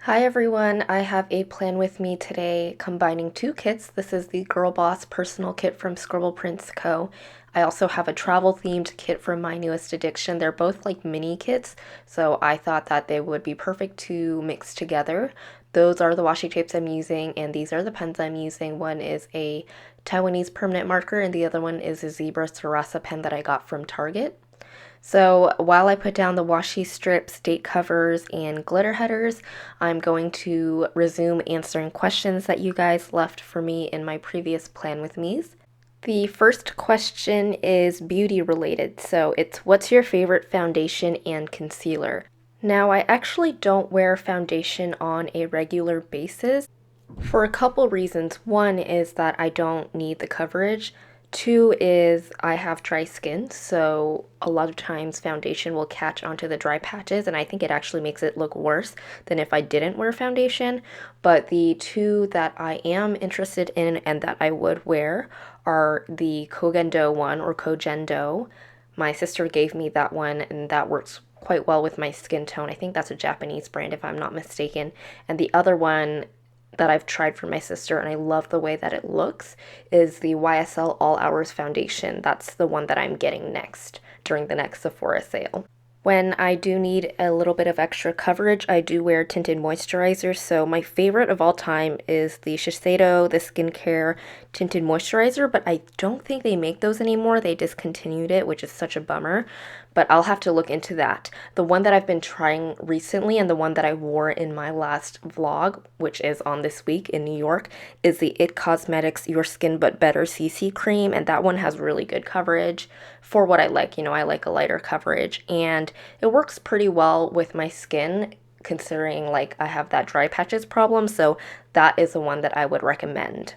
Hi everyone, I have a plan with me today combining two kits. This is the Girl Boss personal kit from Scribble Prints Co. I also have a travel themed kit from my newest addiction. They're both like mini kits, so I thought that they would be perfect to mix together. Those are the washi tapes I'm using, and these are the pens I'm using. One is a Taiwanese permanent marker, and the other one is a Zebra Sarasa pen that I got from Target. So while I put down the washi strips, date covers, and glitter headers, I'm going to resume answering questions that you guys left for me in my previous Plan with Me's. The first question is beauty related. So it's what's your favorite foundation and concealer? Now, I actually don't wear foundation on a regular basis for a couple reasons. One is that I don't need the coverage. Two is I have dry skin, so a lot of times foundation will catch onto the dry patches, and I think it actually makes it look worse than if I didn't wear foundation. But the two that I am interested in and that I would wear are the Kogendo one or Kogendo. My sister gave me that one, and that works quite well with my skin tone. I think that's a Japanese brand if I'm not mistaken. And the other one that I've tried for my sister and I love the way that it looks is the YSL All Hours Foundation. That's the one that I'm getting next during the next Sephora sale. When I do need a little bit of extra coverage, I do wear tinted moisturizers. So my favorite of all time is the Shiseido, the skincare tinted moisturizer, but I don't think they make those anymore. They discontinued it, which is such a bummer, but I'll have to look into that. The one that I've been trying recently and the one that I wore in my last vlog, which is on this week in New York, is the IT Cosmetics Your Skin But Better CC cream, and that one has really good coverage for what I like. You know, I like a lighter coverage, and it works pretty well with my skin considering like I have that dry patches problem, so that is the one that I would recommend.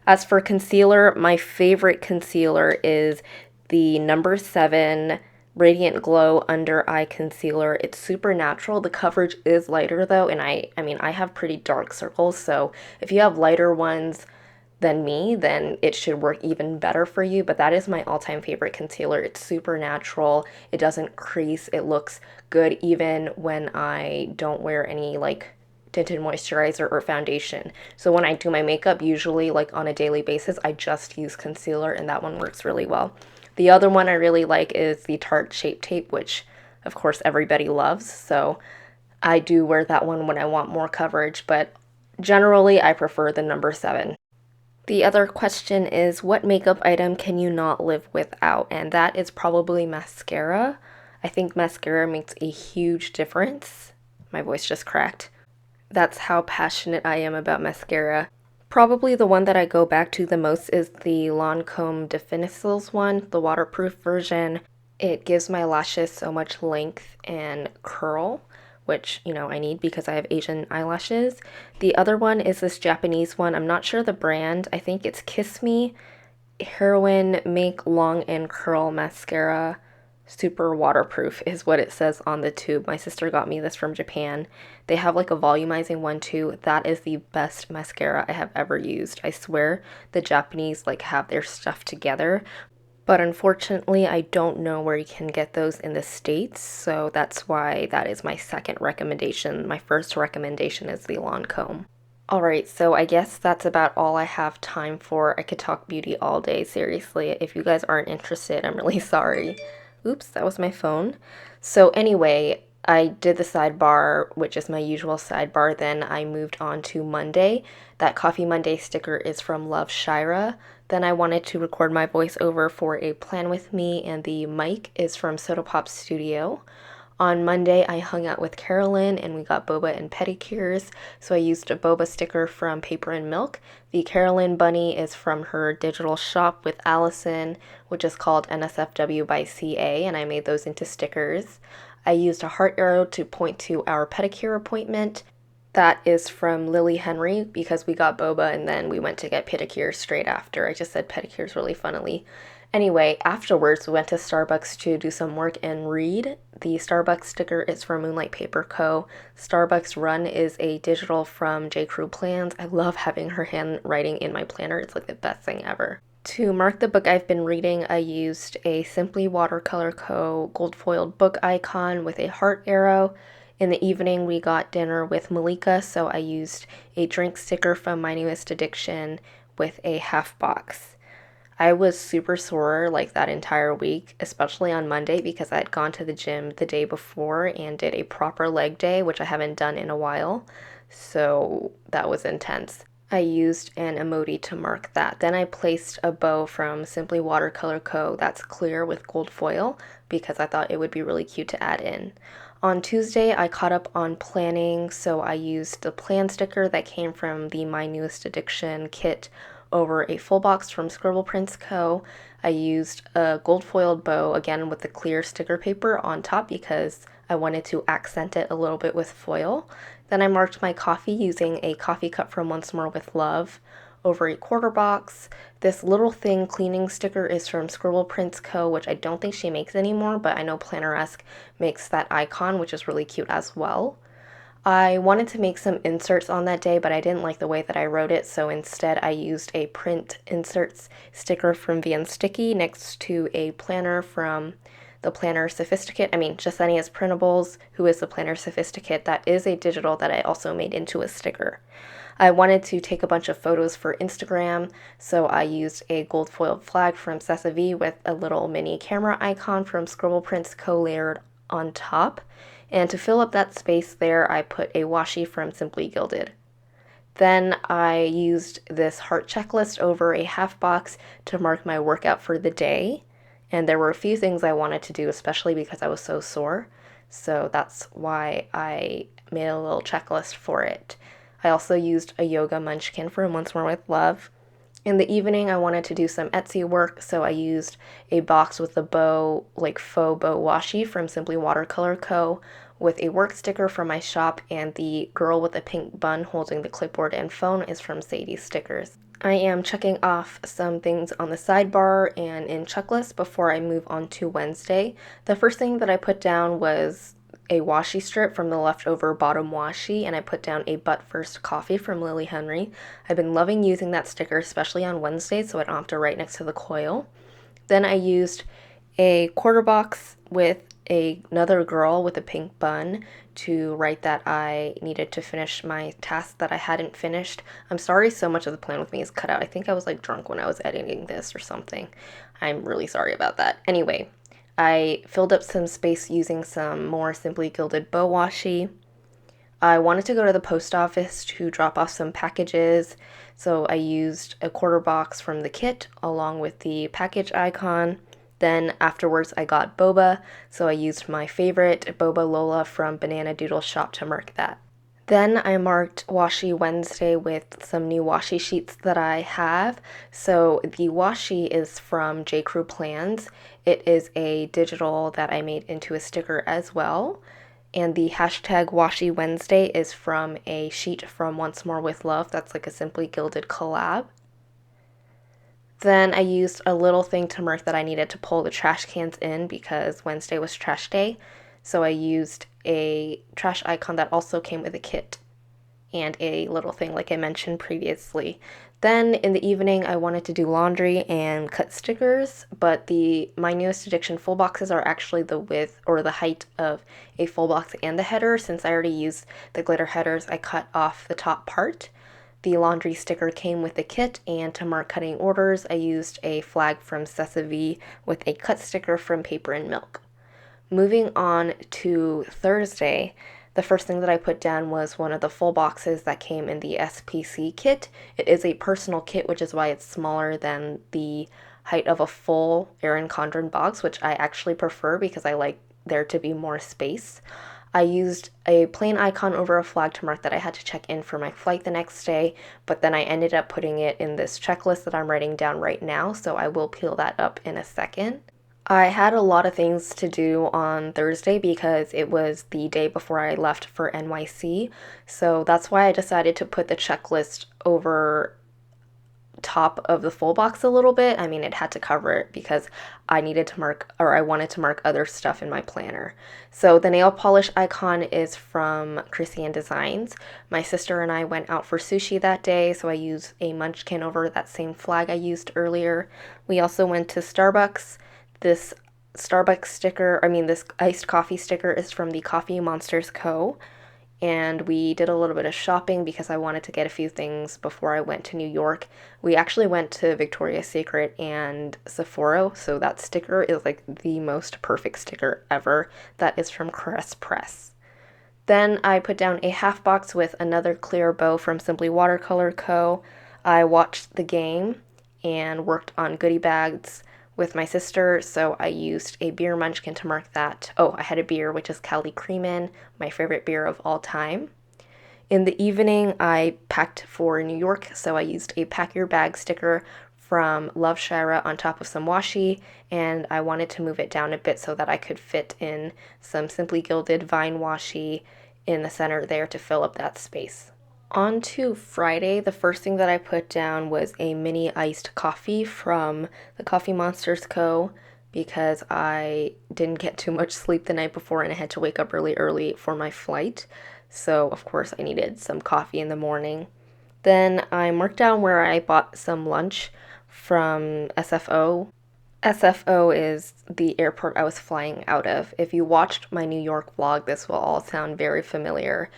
As for concealer, my favorite concealer is the number 7 Radiant Glow Under Eye Concealer. It's super natural. The coverage is lighter though, and I mean, I have pretty dark circles, so if you have lighter ones than me, then it should work even better for you. But that is my all-time favorite concealer. It's super natural. It doesn't crease. It looks good even when I don't wear any like tinted moisturizer or foundation. So when I do my makeup, usually like on a daily basis, I just use concealer and that one works really well. The other one I really like is the Tarte Shape Tape, which of course everybody loves. So I do wear that one when I want more coverage, but generally I prefer the number 7. The other question is what makeup item can you not live without? And that is probably mascara. I think mascara makes a huge difference. My voice just cracked. That's how passionate I am about mascara. Probably the one that I go back to the most is the Lancome Definicils one, the waterproof version. It gives my lashes so much length and curl, which, you know, I need because I have Asian eyelashes. The other one is this Japanese one. I'm not sure the brand. I think it's Kiss Me Heroin Make Long and Curl Mascara. Super waterproof is what it says on the tube. My sister got me this from Japan. They have like a volumizing one too. That is the best mascara I have ever used. I swear the Japanese like have their stuff together. But unfortunately, I don't know where you can get those in the States, so that's why that is my second recommendation. My first recommendation is the Lancome. Alright, so I guess that's about all I have time for. I could talk beauty all day, seriously. If you guys aren't interested, I'm really sorry. Oops, that was my phone. So anyway, I did the sidebar, which is my usual sidebar, then I moved on to Monday. That Coffee Monday sticker is from Love Shaira. Then I wanted to record my voiceover for a plan with me, and the mic is from Soda Pop Studio. On Monday, I hung out with Carolyn and we got boba and pedicures, so I used a boba sticker from Paper and Milk. The Carolyn bunny is from her digital shop with Allison, which is called NSFW by CA, and I made those into stickers. I used a heart arrow to point to our pedicure appointment. That is from Lily Henry because we got boba and then we went to get pedicures straight after. I just said pedicures really funnily. Anyway, afterwards we went to Starbucks to do some work and read. The Starbucks sticker is from Moonlight Paper Co. Starbucks Run is a digital from J. Crew Plans. I love having her handwriting in my planner. It's like the best thing ever. To mark the book I've been reading, I used a Simply Watercolor Co. gold foiled book icon with a heart arrow. In the evening, we got dinner with Malika, so I used a drink sticker from My Newest Addiction with a half box. I was super sore like that entire week, especially on Monday because I had gone to the gym the day before and did a proper leg day, which I haven't done in a while. So that was intense. I used an emoji to mark that. Then I placed a bow from Simply Watercolor Co. that's clear with gold foil because I thought it would be really cute to add in. On Tuesday, I caught up on planning, so I used the plan sticker that came from the My Newest Addiction kit over a full box from Scribble Prints Co. I used a gold foiled bow again with the clear sticker paper on top because I wanted to accent it a little bit with foil. Then I marked my coffee using a coffee cup from Once More with Love over a quarter box. This little thing cleaning sticker is from Scribble Prints Co., which I don't think she makes anymore, but I know Planner-esque makes that icon, which is really cute as well. I wanted to make some inserts on that day, but I didn't like the way that I wrote it, so instead I used a print inserts sticker from Van Sticky next to a planner from the Planner Sophisticate. Jasenia's Printables, who is the Planner Sophisticate. That is a digital that I also made into a sticker. I wanted to take a bunch of photos for Instagram, so I used a gold foiled flag from Sesavi with a little mini camera icon from Scribble Prints Co. layered on top. And to fill up that space there, I put a washi from Simply Gilded. Then I used this heart checklist over a half box to mark my workout for the day. And there were a few things I wanted to do, especially because I was so sore. So that's why I made a little checklist for it. I also used a yoga munchkin from Once More with Love. In the evening, I wanted to do some Etsy work, so I used a box with a bow, like faux bow washi from Simply Watercolor Co. with a work sticker from my shop, and the girl with the pink bun holding the clipboard and phone is from Sadie's Stickers. I am checking off some things on the sidebar and in checklist before I move on to Wednesday. The first thing that I put down was a washi strip from the leftover bottom washi, and I put down a But First Coffee from Lily Henry. I've been loving using that sticker, especially on Wednesdays, so I don't have to write next to the coil. Then I used a quarter box with another girl with a pink bun to write that I needed to finish my task that I hadn't finished. I'm sorry so much of the plan with me is cut out. I think I was like drunk when I was editing this or something. I'm really sorry about that. Anyway, I filled up some space using some more Simply Gilded bow washi. I wanted to go to the post office to drop off some packages, so I used a quarter box from the kit along with the package icon. Then afterwards I got boba, so I used my favorite Boba Lola from Banana Doodle Shop to mark that. Then I marked Washi Wednesday with some new washi sheets that I have. So the washi is from J. Crew Plans. It is a digital that I made into a sticker as well. And the hashtag Washi Wednesday is from a sheet from Once More with Love. That's like a Simply Gilded collab. Then I used a little thing to mark that I needed to pull the trash cans in because Wednesday was trash day. So I used a trash icon that also came with a kit and a little thing like I mentioned previously. Then in the evening I wanted to do laundry and cut stickers, but the My Newest Addiction full boxes are actually the width or the height of a full box and the header. Since I already used the glitter headers, I cut off the top part. The laundry sticker came with the kit, and to mark cutting orders, I used a flag from Sesavi with a cut sticker from Paper and Milk. Moving on to Thursday, the first thing that I put down was one of the full boxes that came in the SPC kit. It is a personal kit, which is why it's smaller than the height of a full Erin Condren box, which I actually prefer because I like there to be more space. I used a plain icon over a flag to mark that I had to check in for my flight the next day, but then I ended up putting it in this checklist that I'm writing down right now, so I will peel that up in a second. I had a lot of things to do on Thursday because it was the day before I left for NYC, so that's why I decided to put the checklist over top of the full box a little bit. It had to cover it because I needed to mark, or I wanted to mark other stuff in my planner. So the nail polish icon is from EricaGDesigns. My sister and I went out for sushi that day, so I used a munchkin over that same flag I used earlier. We also went to Starbucks. This Starbucks sticker, this iced coffee sticker is from the Coffee Monsterz Co. And we did a little bit of shopping because I wanted to get a few things before I went to New York. We actually went to Victoria's Secret and Sephora, so that sticker is like the most perfect sticker ever. That is from Cress Press. Then I put down a half box with another clear bow from Simply Watercolor Co. I watched the game and worked on goodie bags with my sister, so I used a beer munchkin to mark that. Oh, I had a beer, which is Cali Creamin', my favorite beer of all time. In the evening, I packed for New York, so I used a pack your bag sticker from Love Shaira on top of some washi, and I wanted to move it down a bit so that I could fit in some Simply Gilded Vine washi in the center there to fill up that space. On to Friday, the first thing that I put down was a mini iced coffee from the Coffee Monsterz Co. because I didn't get too much sleep the night before and I had to wake up really early for my flight. So, of course, I needed some coffee in the morning. Then I marked down where I bought some lunch from SFO. SFO is the airport I was flying out of. If you watched my New York vlog, this will all sound very familiar.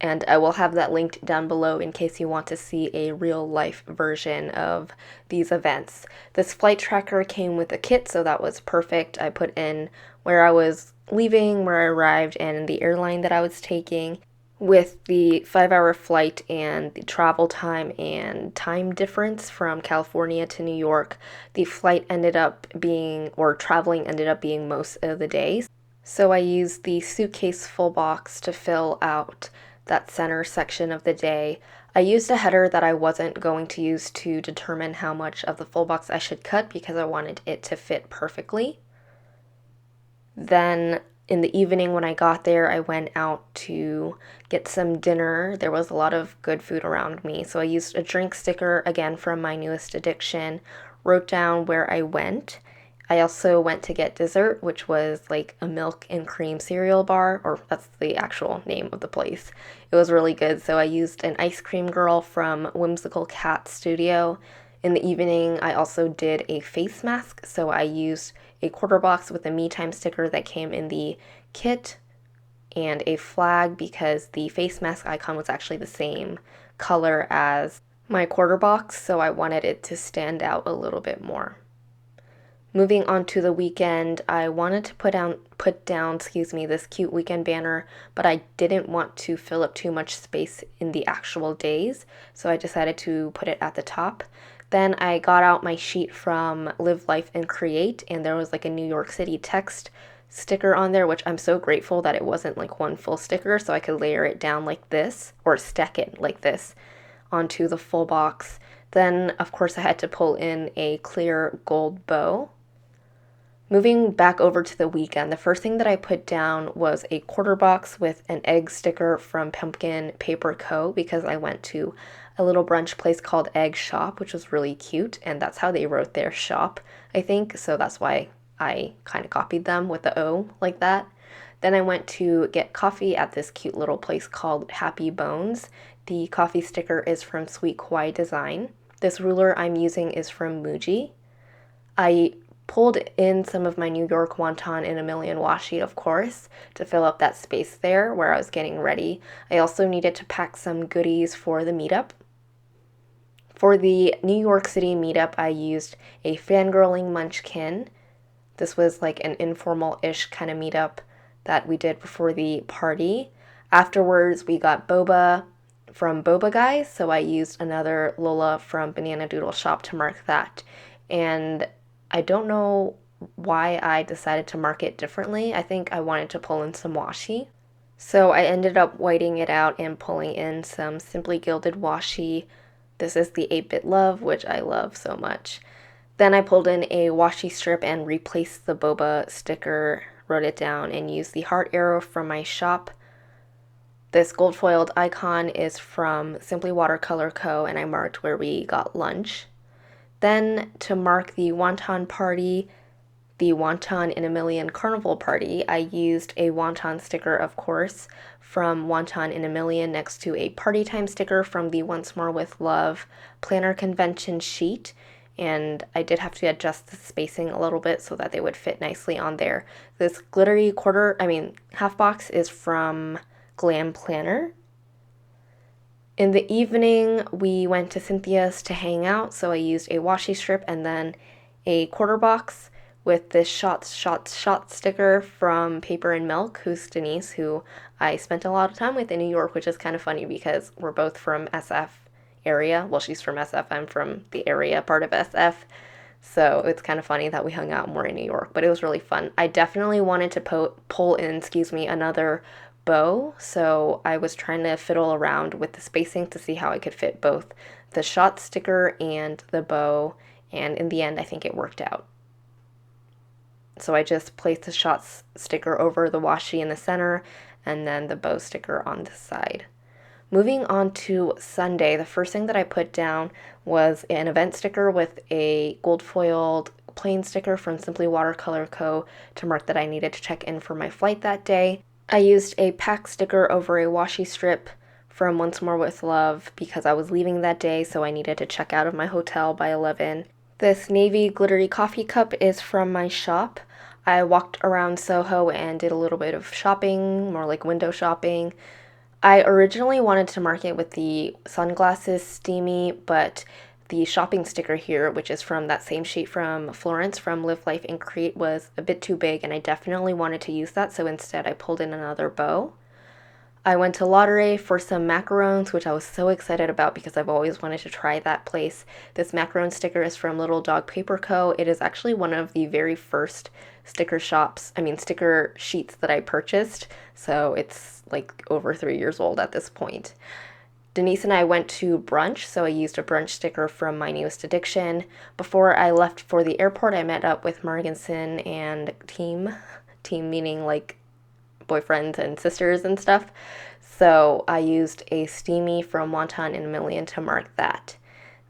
And I will have that linked down below in case you want to see a real life version of these events. This flight tracker came with a kit, so that was perfect. I put in where I was leaving, where I arrived, and the airline that I was taking. With the 5-hour flight and the travel time and time difference from California to New York, the flight ended up being, or traveling ended up being most of the days. So I used the suitcase full box to fill out that center section of the day. I used a header that I wasn't going to use to determine how much of the full box I should cut because I wanted it to fit perfectly. Then in the evening when I got there, I went out to get some dinner. There was a lot of good food around me, so I used a drink sticker, again from my newest addiction, wrote down where I went. I also went to get dessert, which was like a milk and cream cereal bar, or that's the actual name of the place. It was really good, so I used an ice cream girl from Whimsical Cat Studio. In the evening, I also did a face mask, so I used a quarter box with a me time sticker that came in the kit and a flag because the face mask icon was actually the same color as my quarter box, so I wanted it to stand out a little bit more. Moving on to the weekend, I wanted to put down this cute weekend banner, but I didn't want to fill up too much space in the actual days, so I decided to put it at the top. Then I got out my sheet from Live Life and Create, and there was like a New York City text sticker on there, which I'm so grateful that it wasn't like one full sticker, so I could layer it down like this, or stack it like this onto the full box. Then, of course, I had to pull in a clear gold bow. Moving back over to the weekend, the first thing that I put down was a quarter box with an egg sticker from Moonlight Paper Co. because I went to a little brunch place called Egg Shop, which was really cute, and that's how they wrote their shop, I think, so that's why I kind of copied them with the O like that. Then I went to get coffee at this cute little place called Happy Bones. The coffee sticker is from Sweet Kawaii Design. This ruler I'm using is from Muji. I pulled in some of my New York wonton in a million washi, of course, to fill up that space there where I was getting ready. I also needed to pack some goodies for the meetup. For the New York City meetup, I used a fangirling munchkin. This was like an informal-ish kind of meetup that we did before the party. Afterwards, we got boba from Boba Guys, so I used another Lola from Banana Doodle Shop to mark that. And I don't know why I decided to mark it differently. I think I wanted to pull in some washi. So I ended up whiting it out and pulling in some Simply Gilded washi. This is the 8-Bit Love, which I love so much. Then I pulled in a washi strip and replaced the boba sticker, wrote it down, and used the heart arrow from my shop. This gold foiled icon is from Simply Watercolor Co. and I marked where we got lunch. Then to mark the wonton party, the Wonton in a Million Carnival Party, I used a wonton sticker, of course, from Wonton in a Million next to a party time sticker from the Once More with Love planner convention sheet. and I did have to adjust the spacing a little bit so that they would fit nicely on there. This glittery half box is from Glam Planner. In the evening, we went to Cynthia's to hang out, so I used a washi strip and then a quarter box with this shot sticker from Paper and Milk, who's Denise, who I spent a lot of time with in New York, which is kind of funny because we're both from SF area. Well, she's from SF, I'm from the area part of SF. So it's kind of funny that we hung out more in New York, but it was really fun. I definitely wanted to pull in, another bow, so I was trying to fiddle around with the spacing to see how I could fit both the shot sticker and the bow, and in the end I think it worked out. So I just placed the shot sticker over the washi in the center and then the bow sticker on the side. Moving on to Sunday, the first thing that I put down was an event sticker with a gold foiled plain sticker from Simply Watercolor Co. to mark that I needed to check in for my flight that day. I used a pack sticker over a washi strip from Once More With Love because I was leaving that day, so I needed to check out of my hotel by 11. This navy glittery coffee cup is from my shop. I walked around Soho and did a little bit of shopping, more like window shopping. I originally wanted to mark it with the sunglasses steamy, but the shopping sticker here, which is from that same sheet from Florence from Live Life and Create, was a bit too big, and I definitely wanted to use that, so instead I pulled in another bow. I went to Lottery for some macarons, which I was so excited about because I've always wanted to try that place. This macaron sticker is from Little Dog Paper Co. It is actually one of the very first sticker sheets that I purchased, so it's like over 3 years old at this point. Denise and I went to brunch, so I used a brunch sticker from My Newest Addiction. Before I left for the airport, I met up with Morganson and team meaning like boyfriends and sisters and stuff. So I used a steamy from Wonton in a Million to mark that.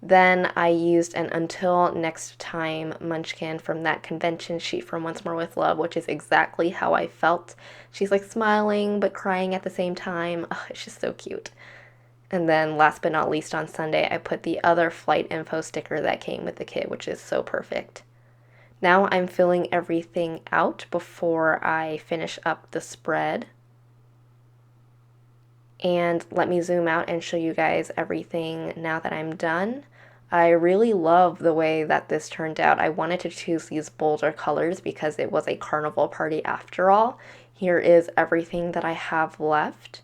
Then I used an Until Next Time munchkin from that convention sheet from Once More With Love, which is exactly how I felt. She's like smiling but crying at the same time. Oh, it's just so cute. And then last but not least, on Sunday, I put the other flight info sticker that came with the kit, which is so perfect. Now I'm filling everything out before I finish up the spread. And let me zoom out and show you guys everything now that I'm done. I really love the way that this turned out. I wanted to choose these bolder colors because it was a carnival party after all. Here is everything that I have left.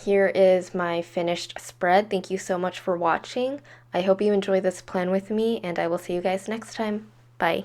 Here is my finished spread. Thank you so much for watching. I hope you enjoy this plan with me, and I will see you guys next time. Bye.